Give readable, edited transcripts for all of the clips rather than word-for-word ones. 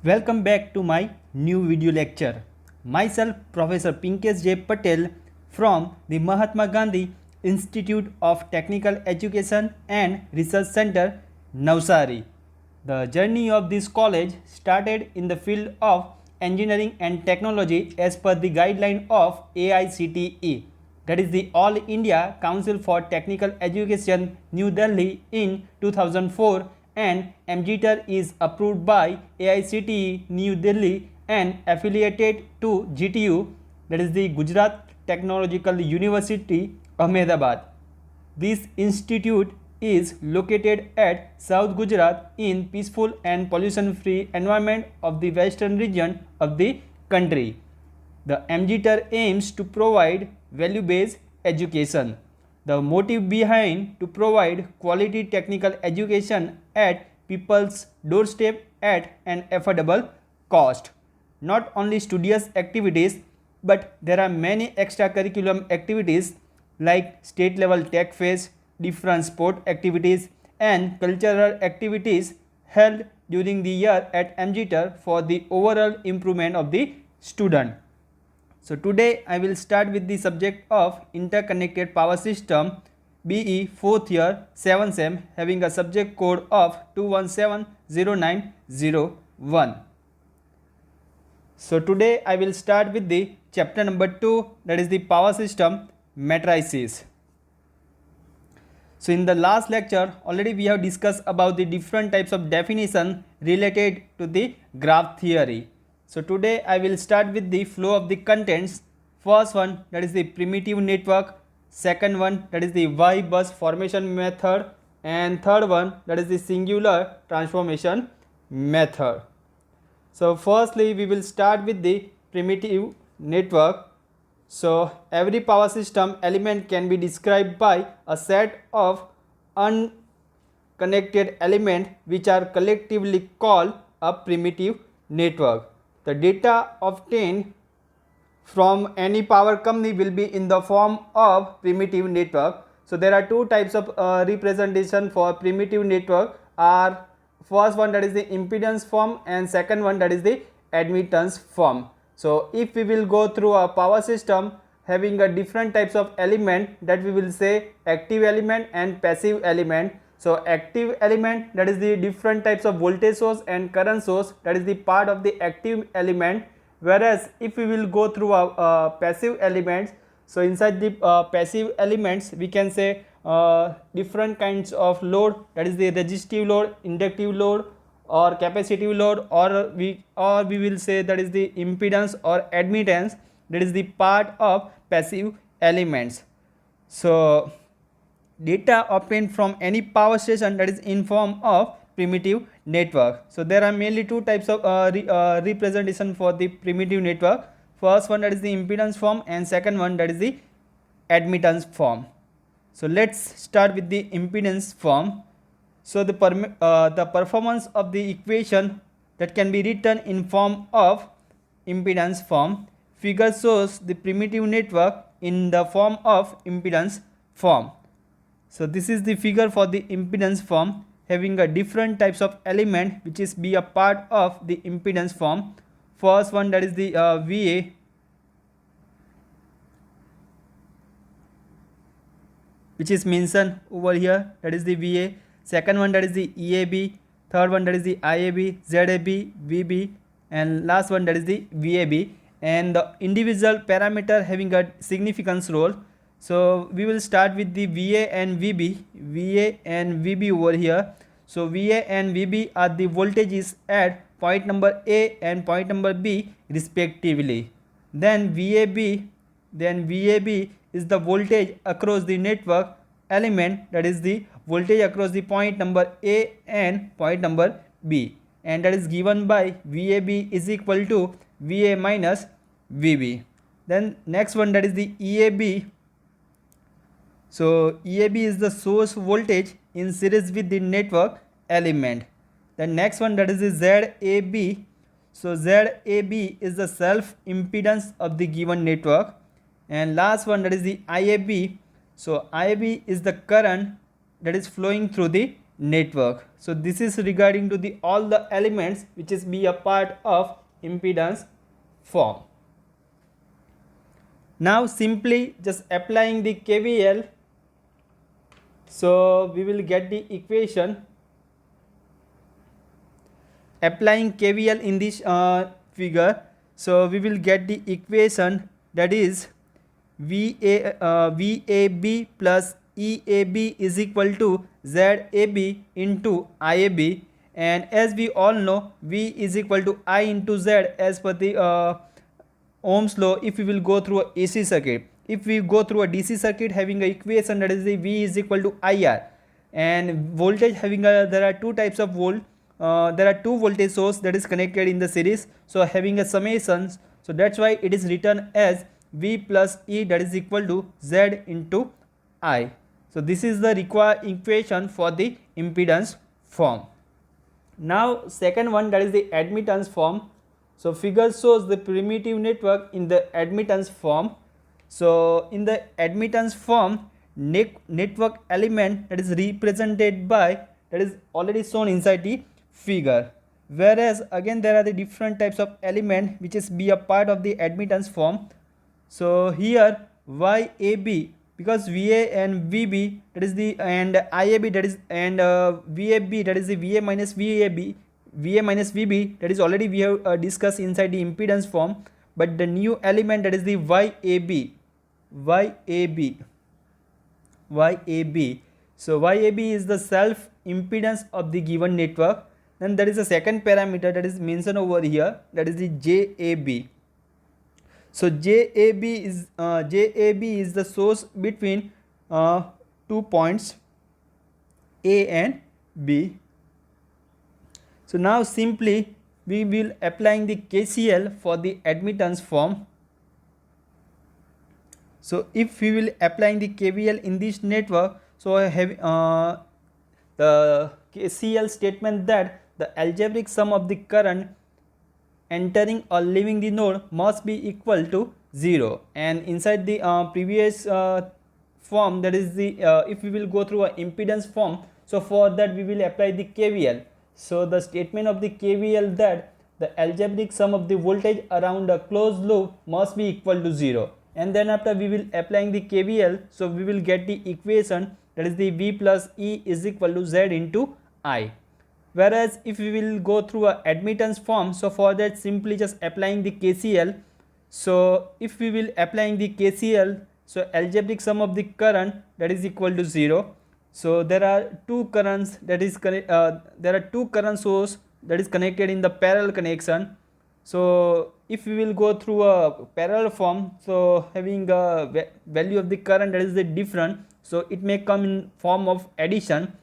Welcome back to my new video lecture. Myself, Professor Pinkesh J. Patel from the Mahatma Gandhi Institute of Technical Education and Research Center, Navsari. The journey of this college started in the field of engineering and technology as per the guideline of AICTE, that is the All India Council for Technical Education, New Delhi in 2004, and MGTER is approved by AICTE New Delhi and affiliated to GTU, that is the Gujarat Technological University, Ahmedabad. This institute is located at South Gujarat in peaceful and pollution-free environment of the western region of the country. The MGTER aims to provide value-based education. The motive behind to provide quality technical education at people's doorstep at an affordable cost. Not only studious activities, but there are many extracurricular activities like state level tech fairs, different sport activities and cultural activities held during the year at MGTER for the overall improvement of the student. So today I will start with the subject of interconnected power system, BE 4th year 7th sem, having a subject code of 2170901. So today I will start with the chapter number 2, that is the power system matrices. So in the last lecture already we have discussed about the different types of definition related to the graph theory. So today I will start with the flow of the contents. First one, that is the primitive network. Second one, that is the Y-bus formation method. And third one, that is the singular transformation method. So firstly we will start with the primitive network. So every power system element can be described by a set of unconnected elements which are collectively called a primitive network. The data obtained from any power company will be in the form of primitive network. So there are two types of representation for primitive network. Are first one, that is the impedance form, and second one, that is the admittance form. So if we will go through a power system having a different types of element, that we will say active element and passive element. So active element, that is the different types of voltage source and current source, that is the part of the active element. Whereas if we will go through passive elements, so inside the passive elements we can say different kinds of load, that is the resistive load, inductive load or capacitive load, or we will say that is the impedance or admittance, that is the part of passive elements. So data obtained from any power station, that is in form of primitive network. So there are mainly two types of representation for the primitive network. First one, that is the impedance form, and second one, that is the admittance form. So let's start with the impedance form. So the performance of the equation that can be written in form of impedance form. Figure shows the primitive network in the form of impedance form. So this is the figure for the impedance form, having a different types of element which is be a part of the impedance form. First one, that is the VA, which is mentioned over here, that is the VA. Second one, that is the EAB. Third one, that is the IAB, ZAB, VB, and last one, that is the VAB. And the individual parameter having a significance role. So we will start with the VA and VB. VA and VB over here. So VA and VB are the voltages at point number A and point number B respectively. Then VAB is the voltage across the network element, that is the voltage across the point number A and point number B, and that is given by VAB is equal to VA minus VB. Then next one, that is the EAB. So EAB is the source voltage in series with the network element. The next one, that is the ZAB. So ZAB is the self impedance of the given network. And last one, that is the IAB. So IAB is the current that is flowing through the network. So this is regarding to the all the elements which is be a part of impedance form. Now simply just applying the KVL, so we will get the equation. Applying KVL in this figure, so we will get the equation, that is VAB plus EAB is equal to ZAB into IAB, and as we all know, V is equal to I into Z as per the Ohm's law if we will go through a AC circuit. If we go through a DC circuit having a equation, that is the V is equal to IR, and voltage having a, there are two types of volt. There are two voltage source that is connected in the series, so having a summation, so that's why it is written as V plus E, that is equal to Z into I. So this is the required equation for the impedance form. Now second one, that is the admittance form. So figure shows the primitive network in the admittance form. So in the admittance form, network element that is represented by, that is already shown inside the figure, whereas again there are the different types of element which is be a part of the admittance form. So here YAB, because VA and VB, that is the, and IAB, that is, and VAB, that is the VA minus VAB, VA minus VB, that is already we have discussed inside the impedance form, but the new element, that is the YAB. So YAB is the self impedance of the given network. Then there is a second parameter that is mentioned over here, that is the JAB. So JAB is the source between 2 points A and B. So now simply we will applying the KCL for the admittance form. So if we will applying the KVL in this network, so I have the KCL statement that the algebraic sum of the current entering or leaving the node must be equal to 0, and inside the previous form, that is the if we will go through an impedance form, so for that we will apply the KVL. So the statement of the KVL that the algebraic sum of the voltage around a closed loop must be equal to 0, and then after we will applying the KVL, so we will get the equation, that is the V plus E is equal to Z into I. Whereas if we will go through a admittance form, so for that simply just applying the KCL. So if we will applying the KCL, so algebraic sum of the current, that is equal to 0. So there are two currents, that is there are two current source that is connected in the parallel connection. So if we will go through a parallel form, so having a value of the current that is the different, so it may come in form of addition.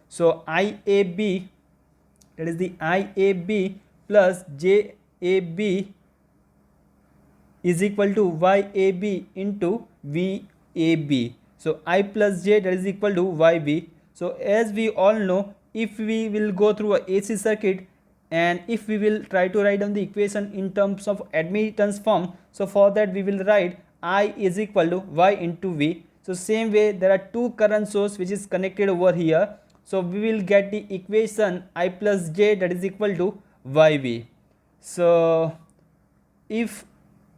So IAB, that is the IAB plus JAB is equal to YAB into VAB. So I plus J, that is equal to YB. So as we all know, if we will go through a AC circuit, and if we will try to write down the equation in terms of admittance form, so for that we will write I is equal to Y into V. So same way there are two current source which is connected over here. So we will get the equation I plus J, that is equal to YV. So if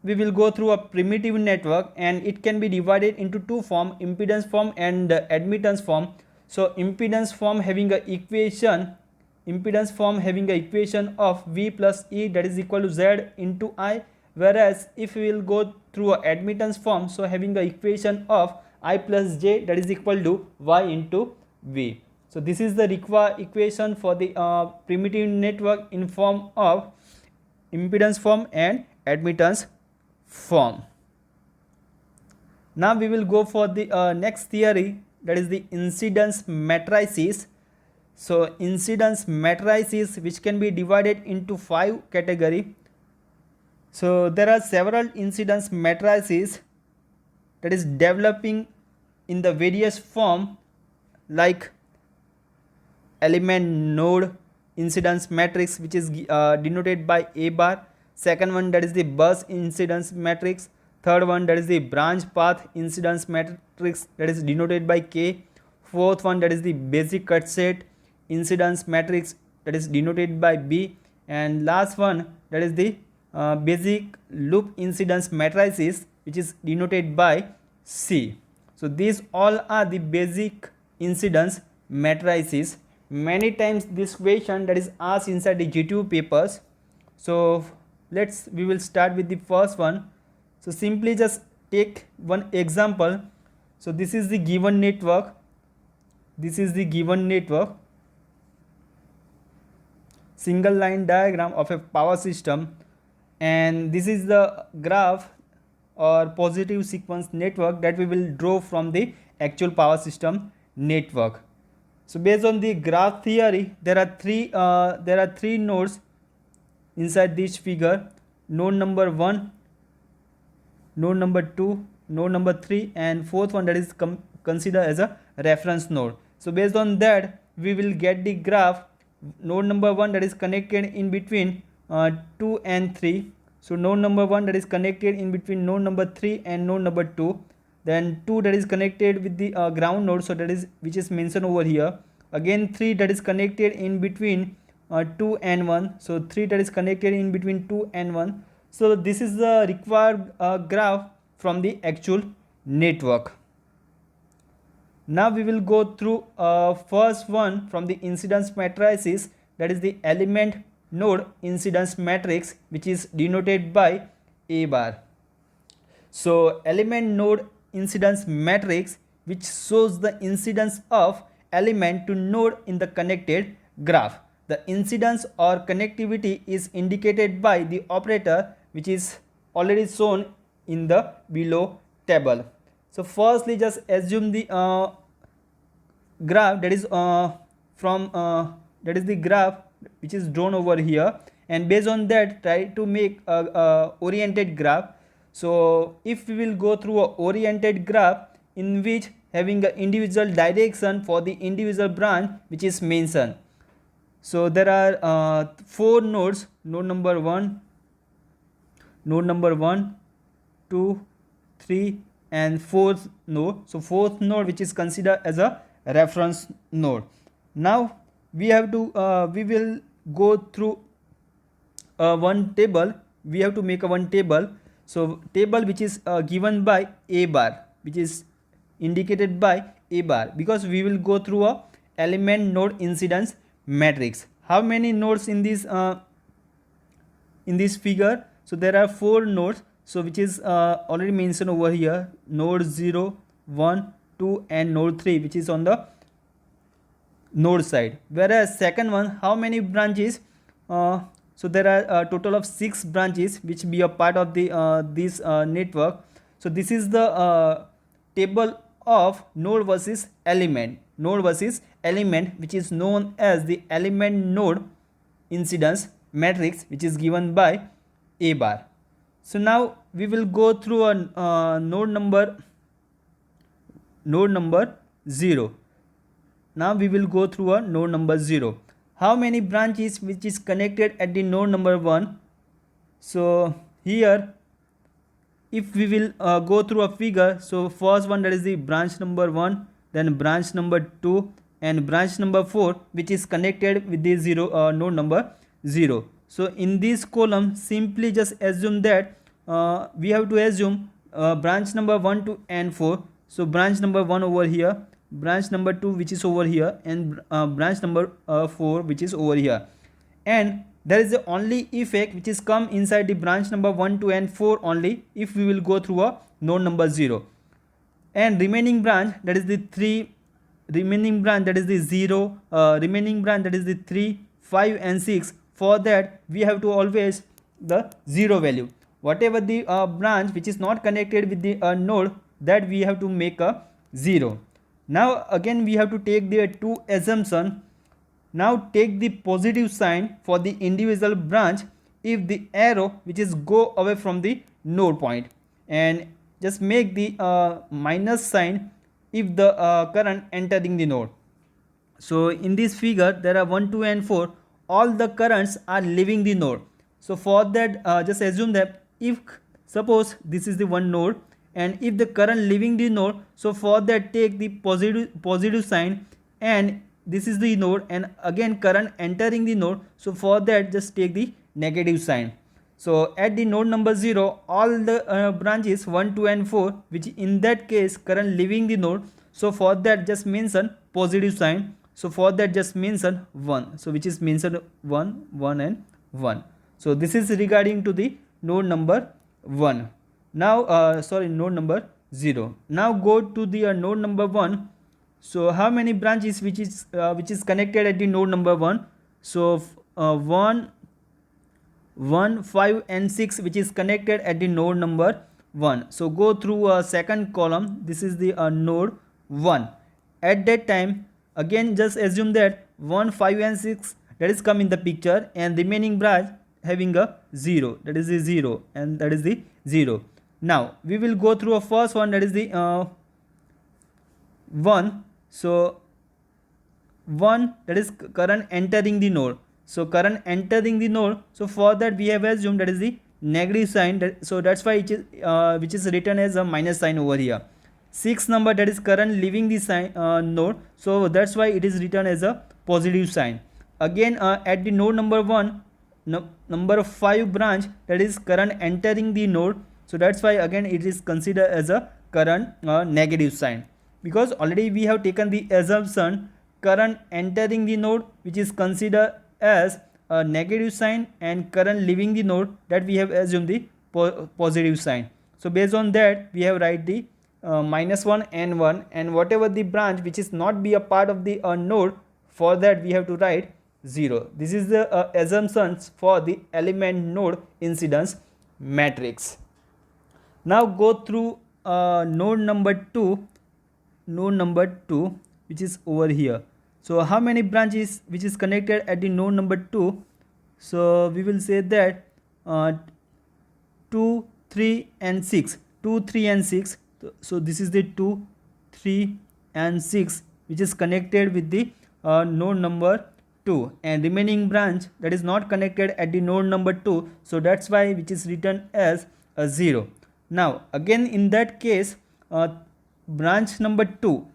we will go through a primitive network, and it can be divided into two form, impedance form and admittance form. So impedance form having a equation, of V plus E, that is equal to Z into I, whereas if we will go through a admittance form, so having the equation of I plus J, that is equal to Y into V. So this is the required equation for the primitive network in form of impedance form and admittance form. Now we will go for the next theory, that is the incidence matrices. So incidence matrices, which can be divided into 5 categories. So there are several incidence matrices that is developing in the various form, like element node incidence matrix, which is denoted by A bar. Second one, that is the bus incidence matrix. Third one, that is the branch path incidence matrix, that is denoted by K. Fourth one, that is the basic cut set. incidence matrix, that is denoted by B, and last one, that is the basic loop incidence matrices, which is denoted by C. So these all are the basic incidence matrices. Many times this question that is asked inside the GTU papers. So we will start with the first one. So simply just take one example. So this is the given network. This is the given network. Single line diagram of a power system, and this is the graph or positive sequence network that we will draw from the actual power system network. So based on the graph theory, there are three nodes inside this figure: node number 1, node number 2, node number 3, and fourth one that is considered as a reference node. So based on that, we will get the graph. Node number 1 that is connected in between 2 and 3. So node number 1 that is connected in between node number 3 and node number 2. Then 2 that is connected with the ground node, so that is which is mentioned over here. Again 3 that is connected in between 2 and 1. So 3 that is connected in between 2 and 1. So this is the required graph from the actual network. Now we will go through first one from the incidence matrices, that is the element node incidence matrix, which is denoted by A bar. So element node incidence matrix, which shows the incidence of element to node in the connected graph. The incidence or connectivity is indicated by the operator, which is already shown in the below table. So firstly, just assume the graph that is that is the graph which is drawn over here, and based on that try to make a oriented graph. So if we will go through a oriented graph in which having an individual direction for the individual branch which is mentioned. So there are 4 nodes: node number 1, 2, 3, and fourth node. So fourth node which is considered as a reference node. Now we have to we will go through one table. We have to make a one table. So table which is given by A bar, which is indicated by A bar, because we will go through a element node incidence matrix. How many nodes in this figure? So there are 4 nodes, so which is already mentioned over here: node 0, 1, 2, and node 3, which is on the node side. Whereas second one, how many branches? So there are a total of 6 branches which be a part of the this network. So this is the table of node versus element, which is known as the element node incidence matrix, which is given by A bar. So now we will go through a node number 0. Now we will go through a node number 0. How many branches which is connected at the node number 1? So here if we will go through a figure, so first one, that is the branch number 1, then branch number 2, and branch number 4, which is connected with the node number 0. So in this column, simply just assume that we have to assume branch number 1, 2, and 4. So branch number 1 over here, branch number 2 which is over here, and branch number 4 which is over here. And there is the only effect which is come inside the branch number 1, 2, and 4 only if we will go through a node number 0. And remaining branch, that is the 3, remaining branch, that is the 0, remaining branch, that is the 3, 5, and 6. For that we have to always the 0 value. Whatever the branch which is not connected with the node, that we have to make a 0. Now again we have to take the 2 assumption. Now take the positive sign for the individual branch if the arrow which is go away from the node point, and just make the minus sign if the current entering the node. So in this figure there are 1, 2, and 4. All the currents are leaving the node. So for that just assume that if suppose this is the one node, and if the current leaving the node, so for that take the positive sign, and this is the node, and again current entering the node. So for that just take the negative sign. So at the node number 0, all the branches 1, 2 and 4, which in that case current leaving the node. So for that just mention positive sign. So for that just mention 1. So which is mention 1, 1 and 1. So this is regarding to the node number 1. Now node number 0. Now go to the node number 1. So how many branches which is connected at the node number 1? So 1, 5 and 6 which is connected at the node number 1. So go through a second column. This is the node 1. At that time, again just assume that 1, 5 and 6 that is come in the picture, and remaining branch having a 0, that is the 0, and that is the 0. Now we will go through a first one, that is the 1. So 1, that is current entering the node. So current entering the node. So for that we have assumed that is the negative sign. So that's why it is which is written as a minus sign over here. 6 number, that is current leaving the sign node. So that's why it is written as a positive sign. Again at the node number 1, number 5 branch, that is current entering the node. So that's why again it is considered as a current negative sign, because already we have taken the assumption current entering the node which is considered as a negative sign, and current leaving the node that we have assumed the positive sign. So based on that we have write the -1 and 1, and whatever the branch which is not be a part of the node, for that we have to write 0. This is the assumptions for the element node incidence matrix. Now go through node number 2, which is over here. So how many branches which is connected at the node number 2? So we will say that 2, 3 and 6. 2, 3 and 6. So this is the 2, 3 and 6 which is connected with the node number 2, and remaining branch that is not connected at the node number 2. So that's why which is written as a 0. Now again in that case branch number 2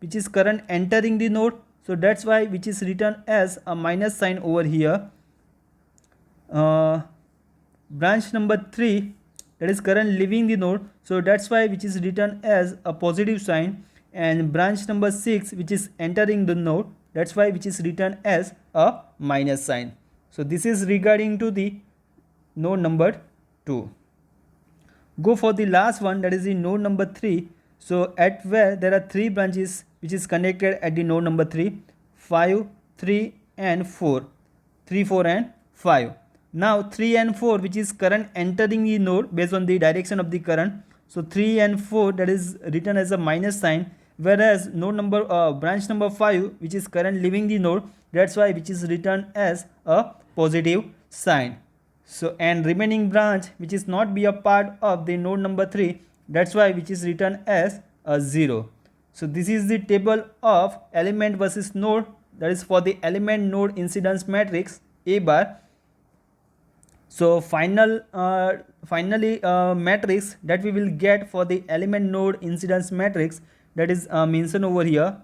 which is current entering the node. So that's why which is written as a minus sign over here. Branch number 3, that is current leaving the node. So that's why which is written as a positive sign, and branch number 6 which is entering the node, that's why which is written as a minus sign. So this is regarding to the node number 2. Go for the last one, that is the node number 3. So at where there are 3 branches which is connected at the node number 3, 5, 3 and 4, 3, 4 and 5. Now 3 and 4 which is current entering the node based on the direction of the current. So 3 and 4 that is written as a minus sign, whereas node number branch number 5 which is current leaving the node, that's why which is written as a positive sign. So and remaining branch which is not be a part of the node number 3, that's why which is written as a 0. So this is the table of element versus node, that is for the element node incidence matrix A bar. So finally matrix that we will get for the element node incidence matrix, that is mentioned over here,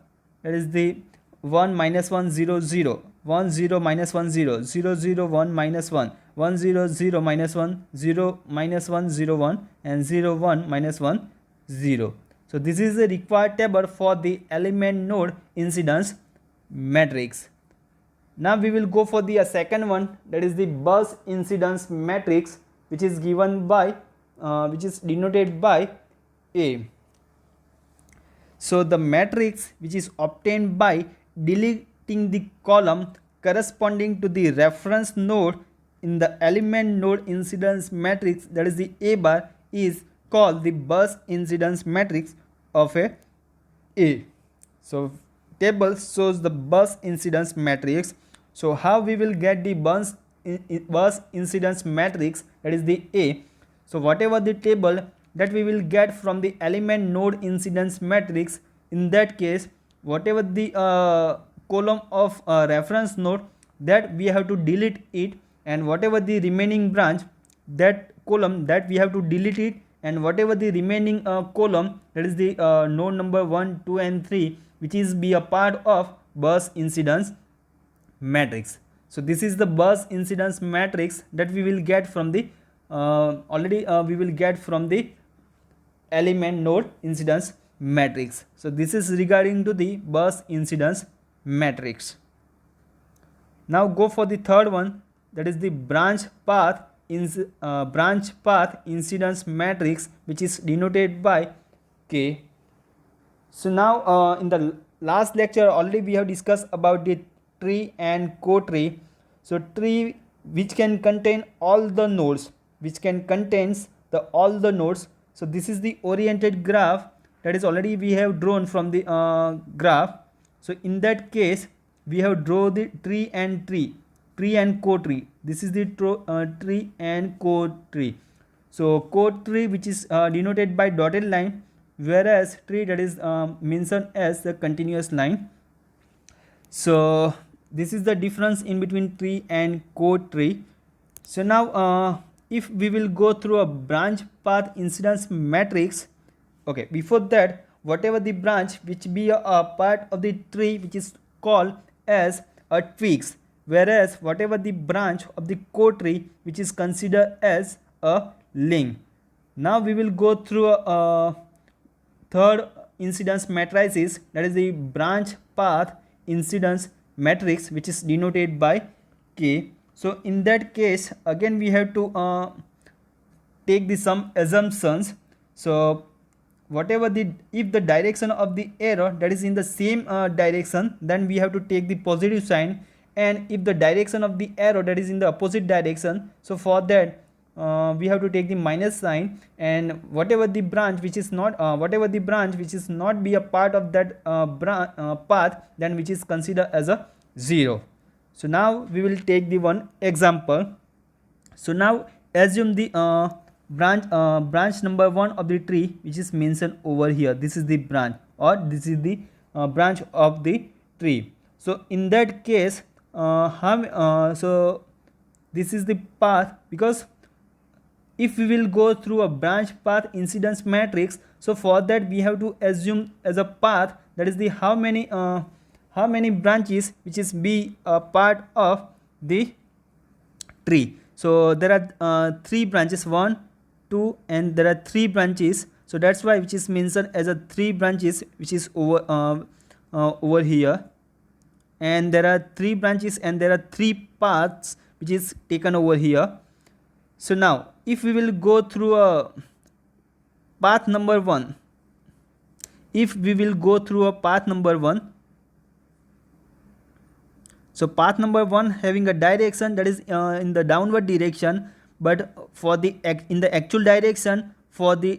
that is the 1 minus 1 0 0, 1 0 minus 1 0, 0 0 1 minus 1, 1 0 0 minus 1, 0 minus 1 0 1, and 0 1 minus 1 0. So this is the required table for the element node incidence matrix. Now we will go for the second one, that is the bus incidence matrix, which is given by which is denoted by A. So the matrix which is obtained by deleting the column corresponding to the reference node in the element node incidence matrix, that is the A bar, is called the bus incidence matrix of A. So table shows the bus incidence matrix. So how we will get the bus incidence matrix, that is the A. So whatever the table that we will get from the element node incidence matrix, in that case whatever the column of reference node, that we have to delete it, and whatever the remaining branch, that column that we have to delete it, and whatever the remaining column, that is the node number 1, 2 and 3, which is be a part of bus incidence matrix. So this is the bus incidence matrix that we will get from the we will get from the element node incidence matrix. So this is regarding to the bus incidence matrix. Now go for the third one, that is the branch path incidence matrix, which is denoted by K. So now in the last lecture already we have discussed about the tree and co-tree. So tree which can contain all the nodes, all the nodes. So this is the oriented graph that is already we have drawn from the graph. So in that case we have drawn the tree and co-tree. This is the tree and co-tree. So co-tree which is denoted by dotted line, whereas tree that is mentioned as the continuous line. So this is the difference in between tree and co-tree. So now if we will go through a branch path incidence matrix, okay, before that, whatever the branch which be a part of the tree, which is called as a twigs, whereas whatever the branch of the co-tree, which is considered as a link. Now we will go through a third incidence matrices, that is the branch path incidence matrix, which is denoted by K. So in that case again we have to take the some assumptions. So whatever the, if the direction of the arrow that is in the same direction, then we have to take the positive sign, and if the direction of the arrow that is in the opposite direction, so for that we have to take the minus sign, and whatever the branch which is not be a part of that path, then which is considered as a 0. So now we will take the one example. So now assume the branch number 1 of the tree, which is mentioned over here. This is the branch, or this is the branch of the tree. So in that case so this is the path, because if we will go through a branch path incidence matrix, so for that we have to assume as a path, that is the how many branches which is be a part of the tree. So there are 3 branches, 1, 2, and there are 3 branches. So that's why which is mentioned as a 3 branches, which is over here, and there are 3 branches and there are 3 paths which is taken over here. So now if we will go through a path number 1, so path number 1 having a direction that is in the downward direction, but for the in the actual direction for the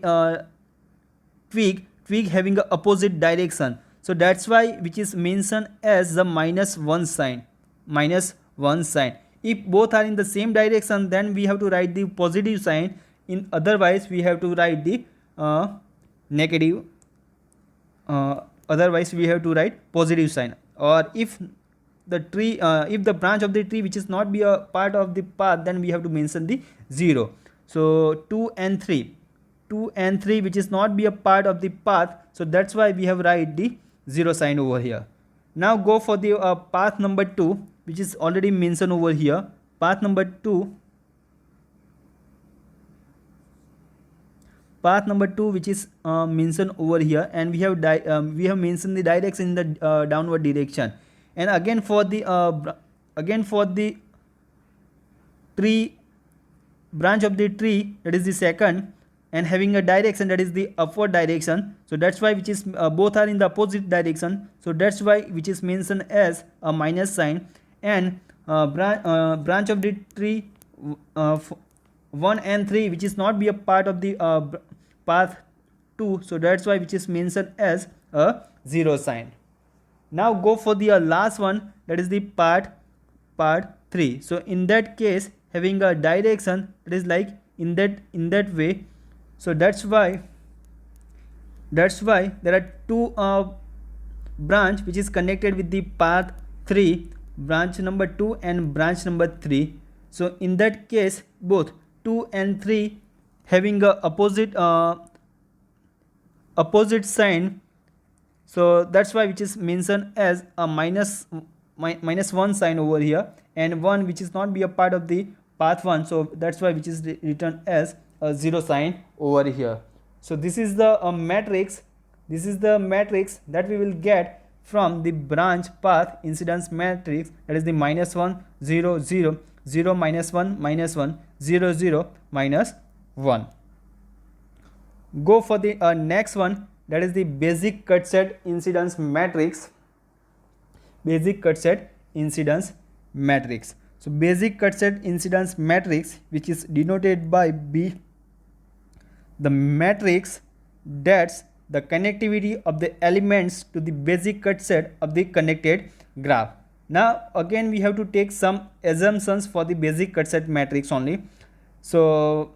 twig having a opposite direction. So that's why which is mentioned as the -1 sign. If both are in the same direction, then we have to write the positive sign. In otherwise we have to write the negative. Otherwise we have to write positive sign. Or if the tree if the branch of the tree which is not be a part of the path, then we have to mention the 0. So 2 and 3 which is not be a part of the path, so that's why we have write the 0 sign over here. Now go for the path number 2, which is already mentioned over here. Path number 2 which is mentioned over here, and we have mentioned the direction in the downward direction. And again for the tree branch of the tree, that is the second, and having a direction that is the upward direction. So that's why which is both are in the opposite direction. So that's why which is mentioned as a minus sign. And branch of the tree 1 and 3 which is not be a part of the path 2. So that's why which is mentioned as a 0 sign. Now go for the last one, that is the part 3. So in that case having a direction that is like in that way. So that's why there are 2 branch which is connected with the path 3, branch number 2 and branch number 3. So in that case both 2 and 3 having a opposite sign. So that's why which is mentioned as a minus 1 sign over here, and 1 which is not be a part of the path 1, so that's why which is written as a 0 sign over here. So this is the matrix, this is the matrix that we will get from the branch path incidence matrix, that is the minus 1 0 0 0 minus 1 minus 1 0 0 minus 1. Go for the next one, that is the basic cut set incidence matrix. Basic cut set incidence matrix. So basic cut set incidence matrix, which is denoted by B, the matrix that's the connectivity of the elements to the basic cut set of the connected graph. Now again we have to take some assumptions for the basic cut set matrix only. So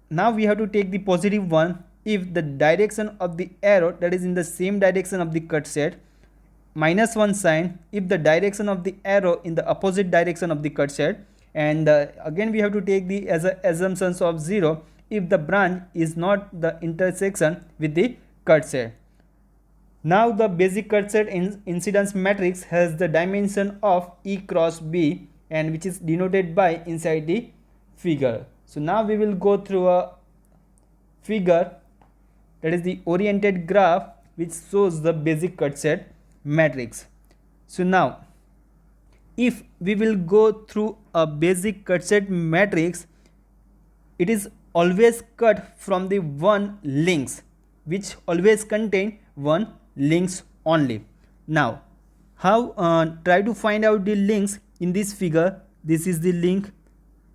now we have to take the positive one if the direction of the arrow that is in the same direction of the cut set, minus 1 sign if the direction of the arrow in the opposite direction of the cut set, and again we have to take the as a assumptions of 0 if the branch is not the intersection with the cut set. Now the basic cut set incidence matrix has the dimension of E cross B, and which is denoted by inside the figure. So now we will go through a figure, that is the oriented graph which shows the basic cut set matrix. So now if we will go through a basic cut set matrix, it is always cut from the one links, which always contain one links only. Now how try to find out the links in this figure. This is the link,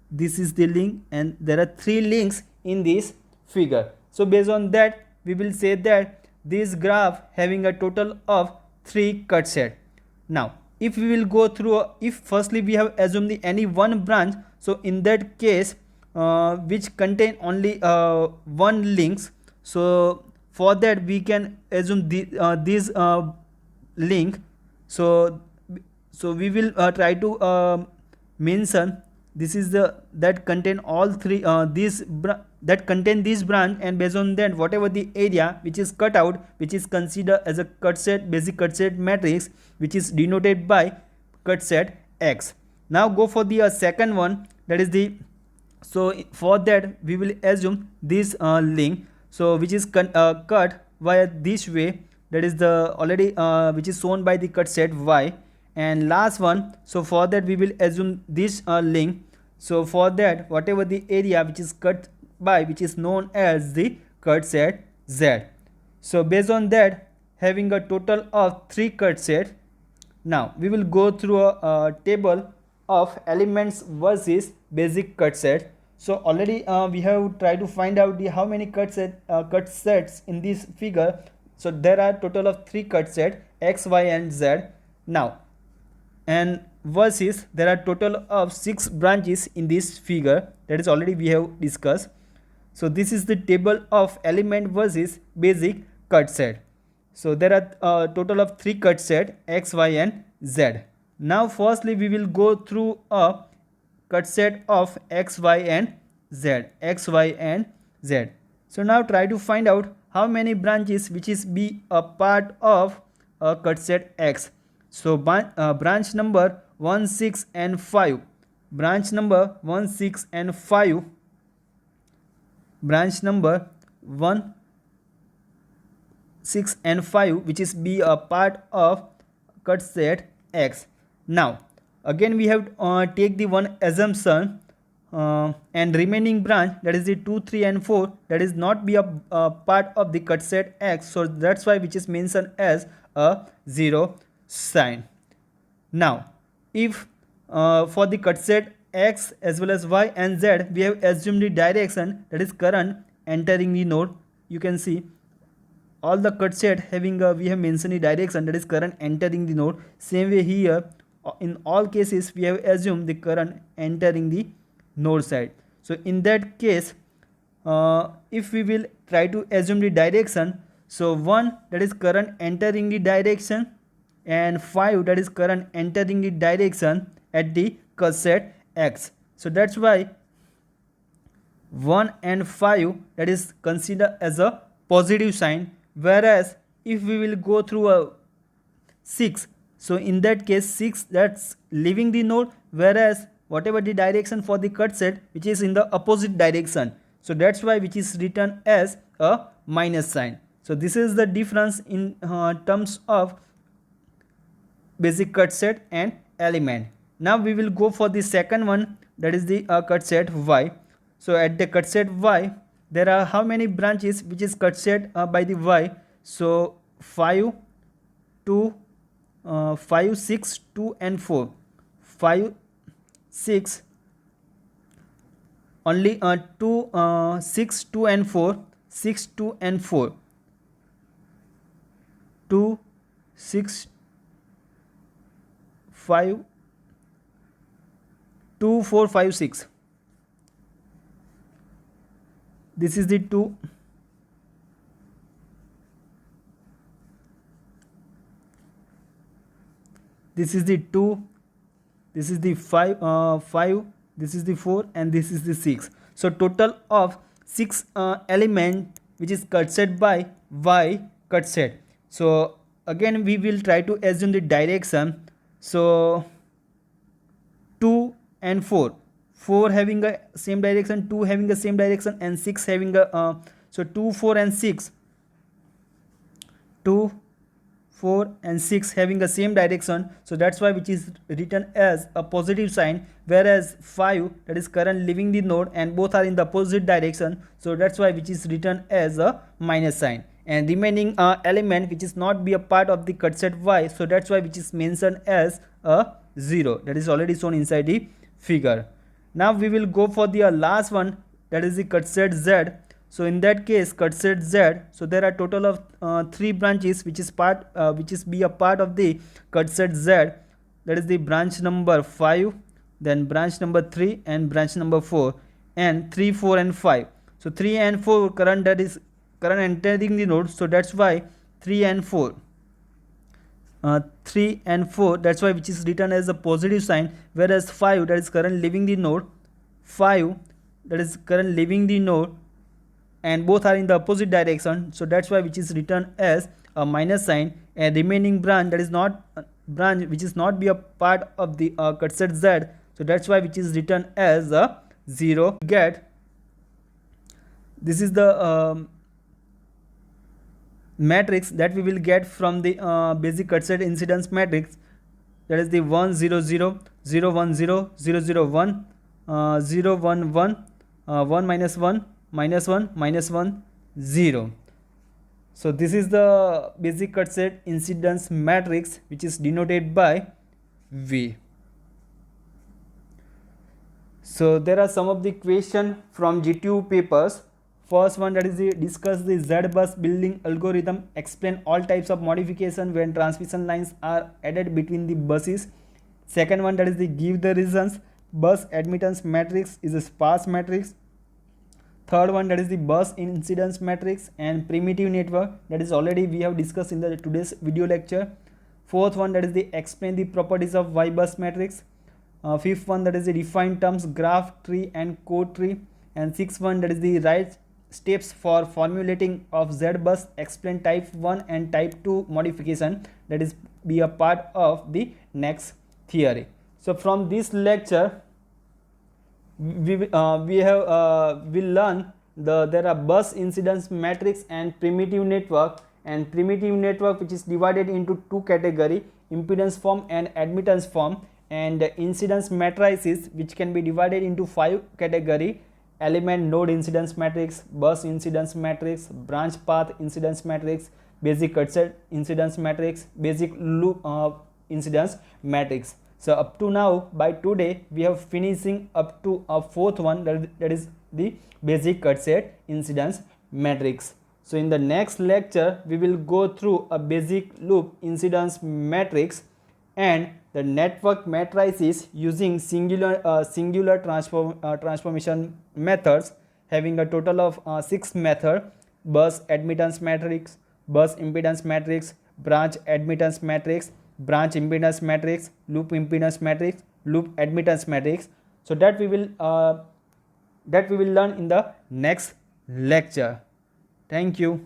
this is the link, and there are 3 links in this figure. So based on that we will say that this graph having a total of 3 cut set. Now if we will go through if firstly we have assumed the any one branch, so in that case which contain only one links, so for that we can assume this link. So we will try to mention this is the that contain all 3 that contain this branch, and based on that whatever the area which is cut out, which is considered as a cut set basic cut set matrix, which is denoted by cut set X. Now go for the second one, that is the, so for that we will assume this link, so which is cut via this way, that is the already which is shown by the cut set Y. And last one, so for that we will assume this link, so for that whatever the area which is cut by, which is known as the cut set Z. So based on that having a total of 3 cut set, now we will go through a table of elements versus basic cut set. So already we have tried to find out the how many cut sets in this figure. So there are total of 3 cut set X, Y and Z. Now and versus there are total of 6 branches in this figure, that is already we have discussed. So this is the table of element versus basic cut set. So there are a total of 3 cut set X, Y and Z. Now firstly we will go through a cut set of X, Y and Z, X, Y and Z. So now try to find out how many branches which is be a part of a cut set X. So branch number 1, 6 and 5, branch number 1, 6 and 5, branch number 1, 6 and 5 which is be a part of cut set X. Now again we have take the one assumption and remaining branch, that is the 2, 3 and 4, that is not be a part of the cut set X, so that's why which is mentioned as a 0 sign. Now if for the cut set X as well as Y and Z we have assumed the direction, that is current entering the node. You can see all the cut set having we have mentioned the direction, that is current entering the node. Same way here in all cases we have assumed the current entering the node side. So in that case if we will try to assume the direction, so 1 that is current entering the direction, and 5 that is current entering the direction at the cut set X. So that's why 1 and 5 that is considered as a positive sign, whereas if we will go through a 6, so in that case 6 that's leaving the node, whereas whatever the direction for the cut set which is in the opposite direction, so that's why which is written as a minus sign. So this is the difference in terms of basic cut set and element. Now we will go for the second one, that is the cut set y. So at the cut set y there are how many branches which is cut set by the y? So 5, 2, 5, 6, 2 and 4. 5, 6, only 2, 6, 2 and 4, 6, 2 and 4, 2, 6, 5, 2, 4, 5, 6. This is the 2. This is the 2. This is the 5, 5. This is the 4 and this is the 6. So total of 6 element which is cut set by y cut set. So again we will try to assume the direction. So 2 and 4, 4 having a same direction, 2 having the same direction and 6 having a so 2, 4 and 6, 2, 4 and 6 having the same direction, so that's why which is written as a positive sign, whereas 5 that is current leaving the node and both are in the opposite direction, so that's why which is written as a minus sign. And remaining element which is not be a part of the cut set y, so that's why which is mentioned as a 0, that is already shown inside the figure. Now we will go for the last one, that is the cut set z. So in that case cut set z, so there are total of 3 branches which is be a part of the cut set z, that is the branch number 5, then branch number 3 and branch number 4, and 3, 4 and 5. So 3 and 4 current, that is current entering the node, so that's why 3 and 4, 3 and 4, that's why which is written as a positive sign, whereas 5 that is current leaving the node, 5 that is current leaving the node and both are in the opposite direction, so that's why which is written as a minus sign. And remaining branch, that is not branch which is not be a part of the cut set z, so that's why which is written as a 0. Get this is the matrix that we will get from the basic cut set incidence matrix, that is the 1 0 0 0 1 0 0 0 1 0 1 1 1 minus 1 minus 1 minus 1 0. So this is the basic cut set incidence matrix which is denoted by V. So there are some of the question from GTU papers. First one, that is the discuss the Z-bus building algorithm, explain all types of modification when transmission lines are added between the buses. Second one, that is the give the reasons bus admittance matrix is a sparse matrix. Third one, that is the bus incidence matrix and primitive network, that is already we have discussed in the today's video lecture. Fourth one, that is the explain the properties of Y bus matrix. Fifth one, that is the define terms graph tree and code tree. And sixth one, that is the right steps for formulating of Z-bus, explain type 1 and type 2 modification, that is be a part of the next theory. So from this lecture we will learn there are bus incidence matrix and primitive network, and primitive network which is divided into two category, impedance form and admittance form, and incidence matrices which can be divided into 5 category: element node incidence matrix, bus incidence matrix, branch path incidence matrix, basic cut set incidence matrix, basic loop incidence matrix. So up to now, by today we have finishing up to a fourth one, that is the basic cut set incidence matrix. So in the next lecture we will go through a basic loop incidence matrix and the network matrices using singular transformation methods, having a total of 6 methods: bus admittance matrix, bus impedance matrix, branch admittance matrix, branch impedance matrix, loop impedance matrix, loop admittance matrix. So that we will learn in the next lecture. Thank you.